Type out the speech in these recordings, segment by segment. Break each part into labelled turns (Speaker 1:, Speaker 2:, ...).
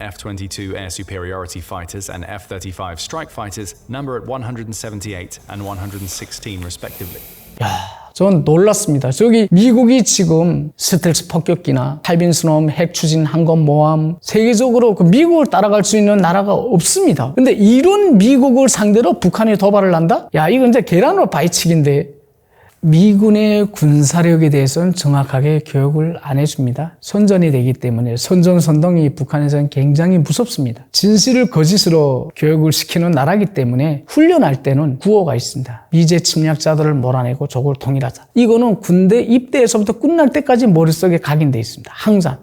Speaker 1: F-22 air superiority fighters and F-35 strike fighters number at 178 and 116 respectively.
Speaker 2: 전 놀랐습니다. 저기 미국이 지금 스텔스 폭격기나 칼빈스놈 핵추진 항공모함 세계적으로 그 미국을 따라갈 수 있는 나라가 없습니다. 근데 이런 미국을 상대로 북한이 도발을 한다? 야, 이건 이제 계란으로 바위치기인데 미군의 군사력에 대해서는 정확하게 교육을 안 해줍니다. 선전이 되기 때문에 선전선동이 북한에서는 굉장히 무섭습니다. 진실을 거짓으로 교육을 시키는 나라이기 때문에 훈련할 때는 구호가 있습니다. 미제 침략자들을 몰아내고 조국을 통일하자. 이거는 군대 입대에서부터 끝날 때까지 머릿속에 각인되어 있습니다.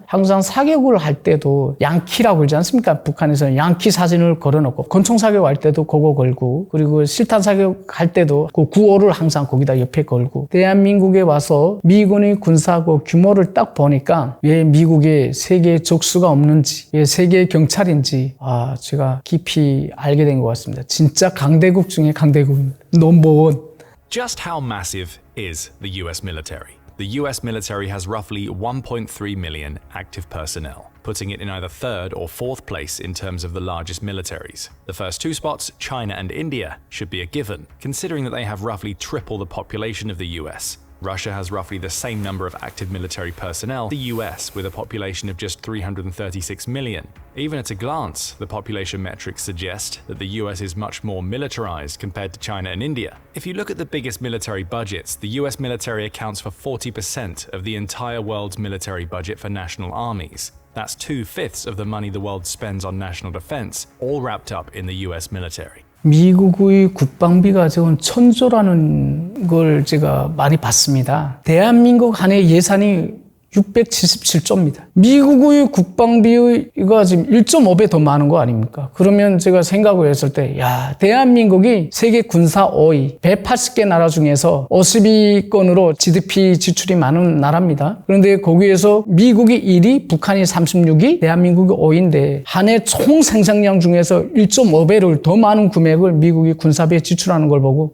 Speaker 2: 항상 사격을 할 때도 양키라고 그러지 않습니까? 북한에서는 양키 사진을 걸어놓고 권총 사격할 때도 그거 걸고 그리고 실탄 사격할 때도 그 구호를 항상 거기다 옆에 걸고 대한민국에 와서 미군의 군사고 규모를 딱 보니까 왜 미국에 세계 적수가 없는지 왜 세계 경찰인지 제가 깊이 알게 된 것 같습니다. 진짜 강대국 중에 강대국입니다. 넘버원.
Speaker 1: Just how massive is the US military? The US military has roughly 1.3 million active personnel, putting it in either third or fourth place in terms of the largest militaries. The first two spots, China and India, should be a given, considering that they have roughly triple the population of the US. Russia has roughly the same number of active military personnel, the US with a population of just 336 million. Even at a glance, the population metrics suggest that the US is much more militarized compared to China and India. If you look at the biggest military budgets, the US military accounts for 40% of the entire world's military budget for national armies. That's 2/5 of the money the world spends on national defense, all wrapped up in the US military.
Speaker 2: 미국의 국방비가 지금 천조라는 걸 제가 많이 봤습니다. 대한민국 한 해 예산이 677조입니다. 미국의 국방비가 지금 1.5배 더 많은 거 아닙니까? 그러면 제가 생각을 했을 때, 대한민국이 세계 군사 5위, 180개 나라 중에서 50위권으로 GDP 지출이 많은 나라입니다. 그런데 거기에서 미국이 1위, 북한이 36위, 대한민국이 5위인데 한 해 총 생산량 중에서 1.5배를 더 많은 금액을 미국이 군사비에 지출하는 걸 보고,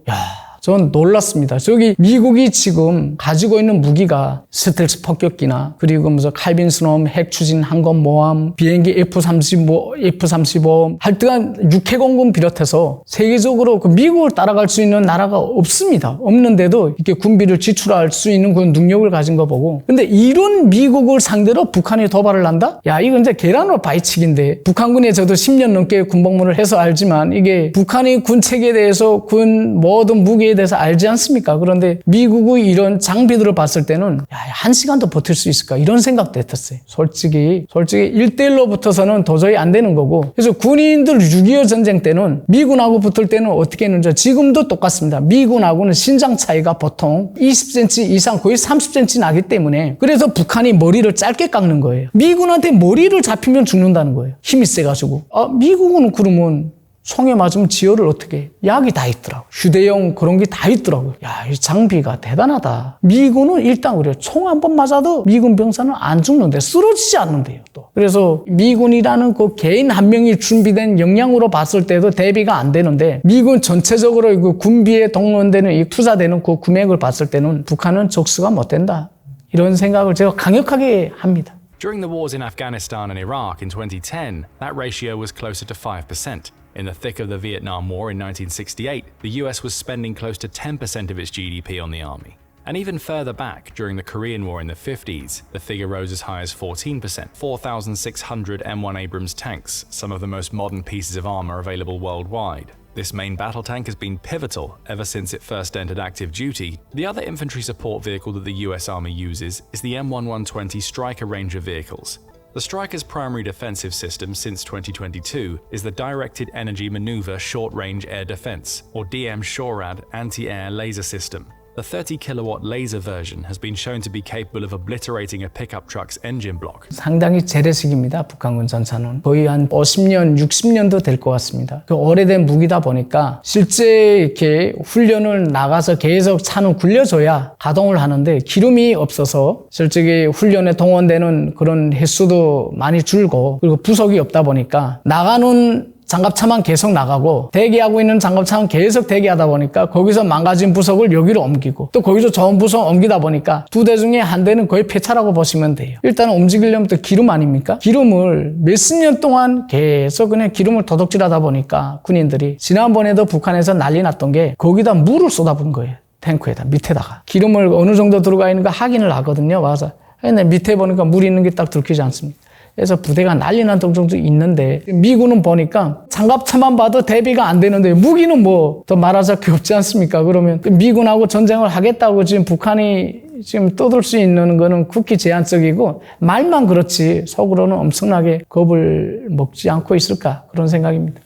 Speaker 2: 전 놀랐습니다. 저기 미국이 지금 가지고 있는 무기가 스텔스 폭격기나 그리고 무슨 칼빈스놈 핵추진 항공모함 비행기 F-35 하여튼 육해공군 비롯해서 세계적으로 그 미국을 따라갈 수 있는 나라가 없습니다. 없는데도 이렇게 군비를 지출할 수 있는 그런 능력을 가진 거 보고 근데 이런 미국을 상대로 북한이 도발을 한다? 이건 이제 계란으로 바위치기인데 북한군에 저도 10년 넘게 군복무를 해서 알지만 이게 북한의 군체계에 대해서 군 모든 무기에 대해서 알지 않습니까? 그런데 미국의 이런 장비들을 봤을 때는 한 시간도 버틸 수 있을까? 이런 생각도 했었어요. 솔직히 1대1로 붙어서는 도저히 안 되는 거고 그래서 군인들 6.25 전쟁 때는 미군하고 붙을 때는 어떻게 했는지 지금도 똑같습니다. 미군하고는 신장 차이가 보통 20cm 이상 거의 30cm 나기 때문에 그래서 북한이 머리를 짧게 깎는 거예요. 미군한테 머리를 잡히면 죽는다는 거예요. 힘이 세가지고. 미국은 그러면 총에 맞으면 지혈을 어떻게 해? 약이 다 있더라고. 휴대용 그런 게 다 있더라고. 이 장비가 대단하다. 미군은 일단 그래요. 총 한 번 맞아도 미군 병사는 안 죽는데 쓰러지지 않는데요. 또. 그래서 미군이라는 그 개인 한 명이 준비된 역량으로 봤을 때도 대비가 안 되는데 미군 전체적으로 그 군비에 동원되는 이 투자되는 그 금액을 봤을 때는 북한은 적수가 못 된다. 이런 생각을 제가 강력하게 합니다.
Speaker 1: During the wars in Afghanistan and Iraq in 2010, that ratio was closer to 5%. In the thick of the Vietnam War in 1968, the US was spending close to 10% of its GDP on the army. And even further back, during the Korean War in the 50s, the figure rose as high as 14%. 4,600 M1 Abrams tanks, some of the most modern pieces of armor available worldwide. This main battle tank has been pivotal ever since it first entered active duty. The other infantry support vehicle that the US Army uses is the M1120 Stryker range of vehicles. The Stryker's primary defensive system since 2022 is the Directed Energy Maneuver Short-Range Air Defense, or DM-SHORAD anti-air laser system. The 30-kilowatt laser version has been shown to be capable of obliterating a pickup truck's engine block.
Speaker 2: 상당히 재래식입니다. 북한군 전차는. 거의 한 50년, 60년도 될 것 같습니다. 그 오래된 무기다 보니까 실제 이렇게 훈련을 나가서 계속 차는 굴려줘야 가동을 하는데 기름이 없어서 실제 훈련에 동원되는 그런 횟수도 많이 줄고 그리고 부속이 없다 보니까 나가는 장갑차만 계속 나가고 대기하고 있는 장갑차는 계속 대기하다 보니까 거기서 망가진 부속을 여기로 옮기고 또 거기서 좋은 부속 옮기다 보니까 두 대 중에 한 대는 거의 폐차라고 보시면 돼요. 일단 움직이려면 또 기름 아닙니까? 기름을 몇십 년 동안 계속 그냥 기름을 도둑질하다 보니까 군인들이 지난번에도 북한에서 난리 났던 게 거기다 물을 쏟아부은 거예요. 탱크에다 밑에다가 기름을 어느 정도 들어가 있는가 확인을 하거든요. 와서 근데 밑에 보니까 물이 있는 게 딱 들키지 않습니다. 그래서 부대가 난리 난 정도 있는데 미군은 보니까 장갑차만 봐도 대비가 안 되는데 무기는 뭐 더 말하자 게 없지 않습니까? 그러면 미군하고 전쟁을 하겠다고 지금 북한이 지금 떠들 수 있는 거는 극히 제한적이고 말만 그렇지 속으로는 엄청나게 겁을 먹지 않고 있을까 그런 생각입니다.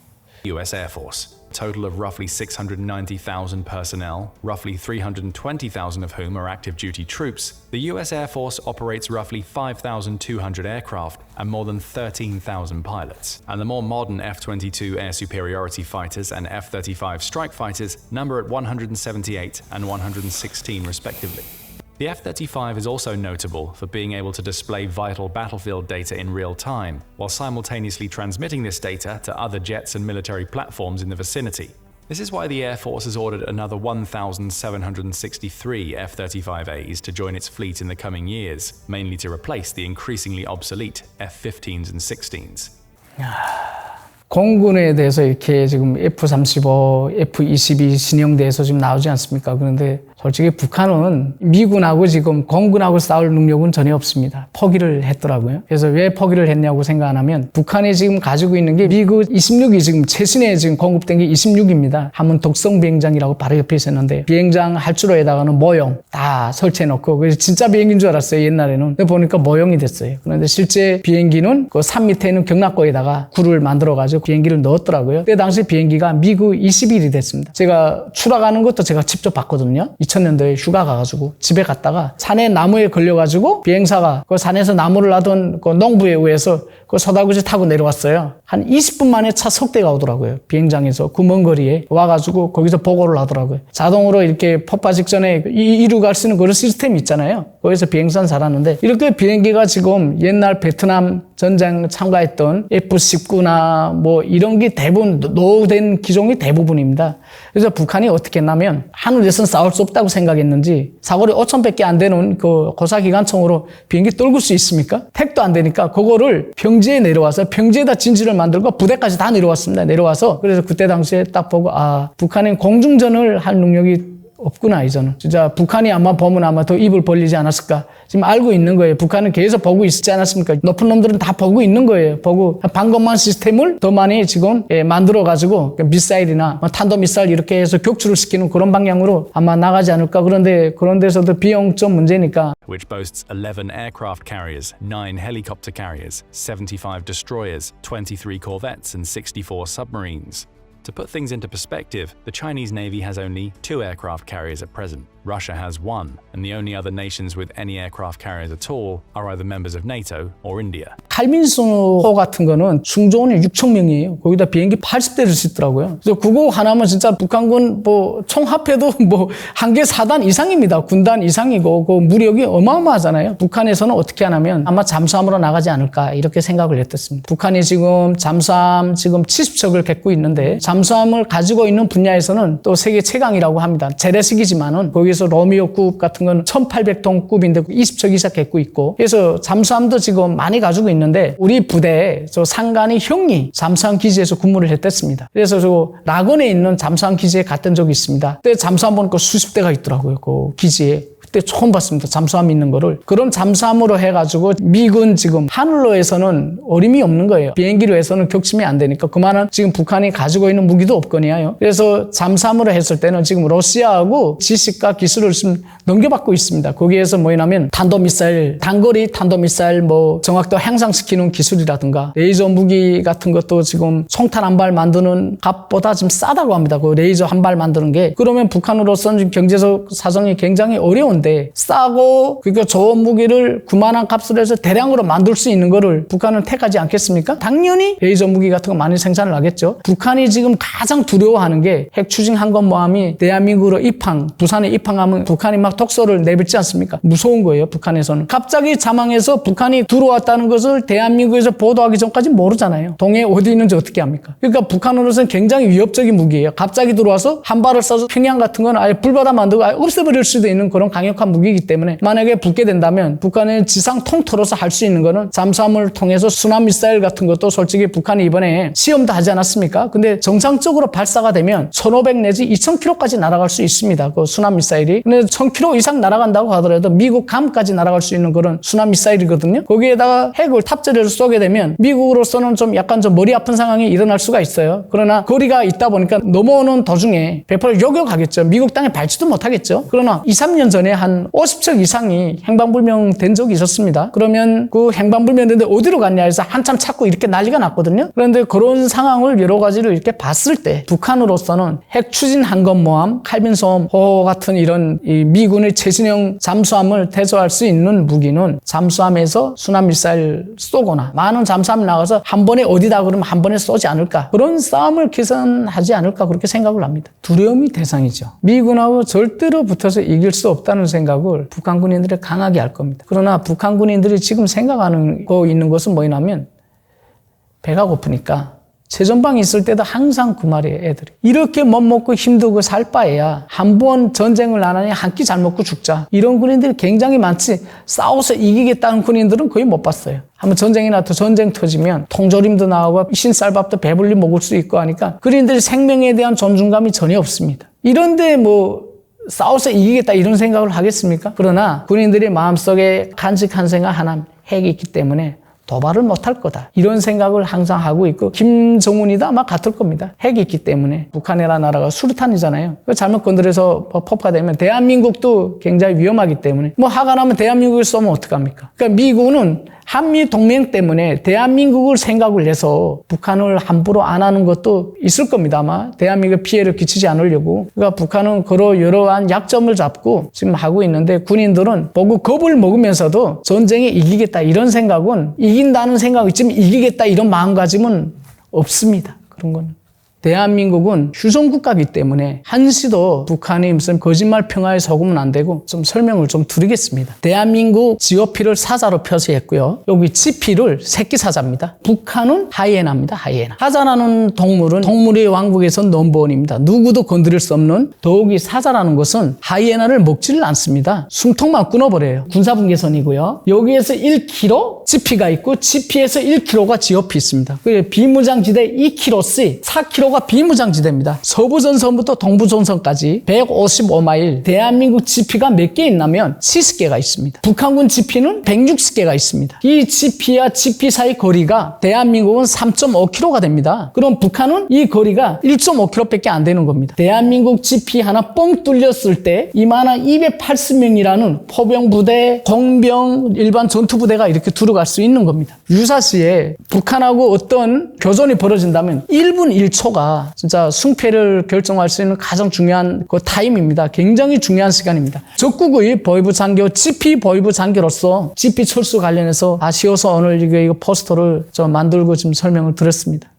Speaker 1: US Air Force, a total of roughly 690,000 personnel, roughly 320,000 of whom are active duty troops. The US Air Force operates roughly 5,200 aircraft and more than 13,000 pilots. And the more modern F-22 air superiority fighters and F-35 strike fighters number at 178 and 116 respectively. The F-35 is also notable for being able to display vital battlefield data in real time, while simultaneously transmitting this data to other jets and military platforms in the vicinity. This is why the Air Force has ordered another 1,763 F-35As to join its fleet in the coming years, mainly to replace the increasingly obsolete F-15s and 16s.
Speaker 2: 공군에 대해서 이렇게 지금 F-35, F-22 신형대에서 지금 나오지 않습니까? 그런데 솔직히 북한은 미군하고 지금 공군하고 싸울 능력은 전혀 없습니다. 포기를 했더라고요. 그래서 왜 포기를 했냐고 생각하면 북한이 지금 가지고 있는 게 미국 26이 지금 최신에 지금 공급된 게 26입니다. 한번 독성 비행장이라고 바로 옆에 있었는데 비행장 할주로에다가는 모형 다 설치해놓고 그래서 진짜 비행기인 줄 알았어요. 옛날에는. 근데 보니까 모형이 됐어요. 그런데 실제 비행기는 그 산 밑에 있는 경락고에다가 굴을 만들어가지고 비행기를 넣었더라고요. 그때 당시 비행기가 미국 21이 됐습니다. 제가 추락하는 것도 제가 직접 봤거든요. 2000년도에 휴가 가가지고 집에 갔다가 산에 나무에 걸려가지고 비행사가 그 산에서 나무를 하던 그 농부에 의해서 그 소다구지 타고 내려왔어요. 한 20분 만에 차 석 대가 오더라고요. 비행장에서 그 먼 거리에 와가지고 거기서 보고를 하더라고요. 자동으로 이렇게 폭파 직전에 이루 갈 수 있는 그런 시스템이 있잖아요. 거기서 비행사는 살았는데 이렇게 비행기가 지금 옛날 베트남 전쟁 참가했던 F-19나 뭐 이런 게 대부분 노후된 기종이 대부분입니다. 그래서 북한이 어떻게 했냐면 하늘에서는 싸울 수 없다고 생각했는지 사거리 5,000밖에 안 되는 그 고사기관총으로 비행기 떨굴 수 있습니까? 택도 안 되니까 그거를 평지에 내려와서 평지에다 진지를 만들고 부대까지 다 내려왔습니다. 내려와서 그래서 그때 당시에 딱 보고 북한은 공중전을 할 능력이 없구나 이제는. 진짜 북한이 아마 보면 아마 더 입을 벌리지 않았을까. 지금 알고 있는 거예요. 북한은 계속 보고 있지 않았습니까? 높은 놈들은 다 보고 있는 거예요. 보고 방공망 시스템을 더 많이 지금 만들어가지고 미사일이나 탄도미사일 이렇게 해서 격추를 시키는 그런 방향으로 아마 나가지 않을까. 그런데 그런 데서도 비용적 문제니까.
Speaker 1: Which boasts 11 aircraft carriers, 9 helicopter carriers, 75 destroyers, 23 corvettes and 64 submarines. To put things into perspective, the Chinese Navy has only 2 aircraft carriers at present. Russia has 1, and the only other nations with any aircraft carriers at all are either members of NATO or India.
Speaker 2: 칼민수호 같은 거는 충전이 6,000명이에요. 거기다 비행기 80대를 싣더라고요. 그래서 그거 하나면 진짜 북한군 뭐 총합해도 뭐 한 개 사단 이상입니다. 군단 이상이고 그 무력이 어마어마하잖아요. 북한에서는 어떻게 하냐면 아마 잠수함으로 나가지 않을까 이렇게 생각을 했었습니다. 북한이 지금 잠수함 지금 70척을 갖고 있는데 잠수함을 가지고 있는 분야에서는 또 세계 최강이라고 합니다. 재래식이지만은 거기서 로미오급 같은 건 1,800톤급인데 20척 이상 갖고 있고 그래서 잠수함도 지금 많이 가지고 있는데 우리 부대에 저 상관이 형이 잠수함 기지에서 근무를 했댔습니다. 그래서 저 락원에 있는 잠수함 기지에 갔던 적이 있습니다. 그때 잠수함 보니까 수십 대가 있더라고요. 그 기지에. 그때 처음 봤습니다. 잠수함 있는 거를. 그런 잠수함으로 해가지고 미군 지금 하늘로에서는 어림이 없는 거예요. 비행기로 해서는 격침이 안 되니까 그만한 지금 북한이 가지고 있는 무기도 없거니와요. 그래서 잠수함으로 했을 때는 지금 러시아하고 지식과 기술을 좀 넘겨받고 있습니다. 거기에서 뭐냐면 탄도미사일, 단거리 탄도미사일 뭐 정확도 향상시키는 기술이라든가 레이저 무기 같은 것도 지금 총탄 한 발 만드는 값보다 지금 싸다고 합니다. 그 레이저 한 발 만드는 게. 그러면 북한으로서는 경제적 사정이 굉장히 어려운 좋은데 싸고 그러니까 좋은 무기를 그만한 값을 해서 대량으로 만들 수 있는 거를 북한은 택하지 않겠습니까? 당연히 레이저 무기 같은 거 많이 생산을 하겠죠. 북한이 지금 가장 두려워하는 게 핵 추진 항공모함이 대한민국으로 부산에 입항하면 북한이 막 독소를 내뱉지 않습니까? 무서운 거예요, 북한에서는. 갑자기 자망해서 북한이 들어왔다는 것을 대한민국에서 보도하기 전까지 모르잖아요. 동해에 어디 있는지 어떻게 합니까? 그러니까 북한으로서는 굉장히 위협적인 무기예요. 갑자기 들어와서 한 발을 쏴서 평양 같은 건 아예 불바다 만들고 아예 없애버릴 수도 있는 그런 강력한 무기이기 때문에 만약에 붙게 된다면 북한의 지상 통틀어서 할 수 있는 거는 잠수함을 통해서 순환 미사일 같은 것도 솔직히 북한이 이번에 시험도 하지 않았습니까? 근데 정상적으로 발사가 되면 1500 내지 2000km까지 날아갈 수 있습니다. 그 순환 미사일이. 근데 1000km 이상 날아간다고 하더라도 미국 감까지 날아갈 수 있는 그런 순환 미사일이거든요. 거기에다가 핵을 탑재해서 쏘게 되면 미국으로서는 좀 약간 좀 머리 아픈 상황이 일어날 수가 있어요. 그러나 거리가 있다 보니까 넘어오는 도중에 100% 요격하겠죠. 미국 땅에 밟지도 못하겠죠. 그러나 2, 3년 전에 한 50척 이상이 행방불명 된 적이 있었습니다. 그러면 그 행방불명 됐는데 어디로 갔냐 해서 한참 찾고 이렇게 난리가 났거든요. 그런데 그런 상황을 여러 가지로 이렇게 봤을 때 북한으로서는 핵 추진 항공모함, 칼빈섬 호호 같은 이런 이 미군의 최신형 잠수함을 대조할 수 있는 무기는 잠수함에서 순환 미사일 쏘거나 많은 잠수함이 나가서 한 번에 어디다 그러면 한 번에 쏘지 않을까. 그런 싸움을 개선하지 않을까 그렇게 생각을 합니다. 두려움이 대상이죠. 미군하고 절대로 붙어서 이길 수 없다는 생각을 북한 군인들이 강하게 할 겁니다. 그러나 북한 군인들이 지금 생각하는 거 있는 것은 뭐냐면 배가 고프니까 최전방에 있을 때도 항상 그 말이에요, 애들이. 이렇게 못 먹고 힘들고 살 바에야 한 번 전쟁을 안 하니 한 끼 잘 먹고 죽자. 이런 군인들이 굉장히 많지 싸워서 이기겠다는 군인들은 거의 못 봤어요. 한번 전쟁이 나도 전쟁 터지면 통조림도 나오고 신쌀밥도 배불리 먹을 수 있고 하니까 군인들이 생명에 대한 존중감이 전혀 없습니다. 이런데 뭐 싸워서 이기겠다 이런 생각을 하겠습니까? 그러나 군인들이 마음속에 간직한 생각 하나 핵이 있기 때문에 도발을 못할 거다. 이런 생각을 항상 하고 있고 김정은이도 아마 같을 겁니다. 핵이 있기 때문에 북한이라는 나라가 수류탄이잖아요. 잘못 건드려서 폭파되면 대한민국도 굉장히 위험하기 때문에 뭐 화가 나면 대한민국을 쏘면 어떡합니까? 그러니까 미국은 한미 동맹 때문에 대한민국을 생각을 해서 북한을 함부로 안 하는 것도 있을 겁니다. 아마 대한민국에 피해를 끼치지 않으려고. 그러니까 북한은 그런 여러한 약점을 잡고 지금 하고 있는데 군인들은 보고 겁을 먹으면서도 전쟁에 이기겠다 이런 생각은 이긴다는 생각이 지금 이기겠다 이런 마음가짐은 없습니다. 그런 거는. 대한민국은 휴전국가이기 때문에 한시도 북한이 무슨 거짓말 평화에 속으면 안 되고 좀 설명을 좀 드리겠습니다. 대한민국 GOP를 사자로 표시했고요. 여기 GP를 새끼 사자입니다. 북한은 하이에나입니다. 하이에나. 사자라는 동물은 동물의 왕국에선 넘버원입니다. 누구도 건드릴 수 없는 더욱이 사자라는 것은 하이에나를 먹지를 않습니다. 숨통만 끊어버려요. 군사분계선이고요. 여기에서 1km GP가 있고 GP에서 1km가 GOP 있습니다. 비무장지대 2km씩 4km가 비무장지대입니다. 서부전선부터 동부전선까지 155마일. 대한민국 GP가 몇 개 있냐면 70개가 있습니다. 북한군 GP는 160개가 있습니다. 이 GP와 GP 사이 거리가 대한민국은 3.5km가 됩니다. 그럼 북한은 이 거리가 1.5km밖에 안 되는 겁니다. 대한민국 GP 하나 뻥 뚫렸을 때 이만한 280명이라는 포병부대, 공병, 일반 전투부대가 이렇게 들어갈 수 있는 겁니다. 유사시에 북한하고 어떤 교전이 벌어진다면 1분 1초가 진짜 승패를 결정할 수 있는 가장 중요한 그 타임입니다. 굉장히 중요한 시간입니다. 적국의 보위부 장교, GP 보위부 장교로서 GP 철수 관련해서 아쉬워서 오늘 이거 포스터를 좀 만들고 지금 설명을 드렸습니다.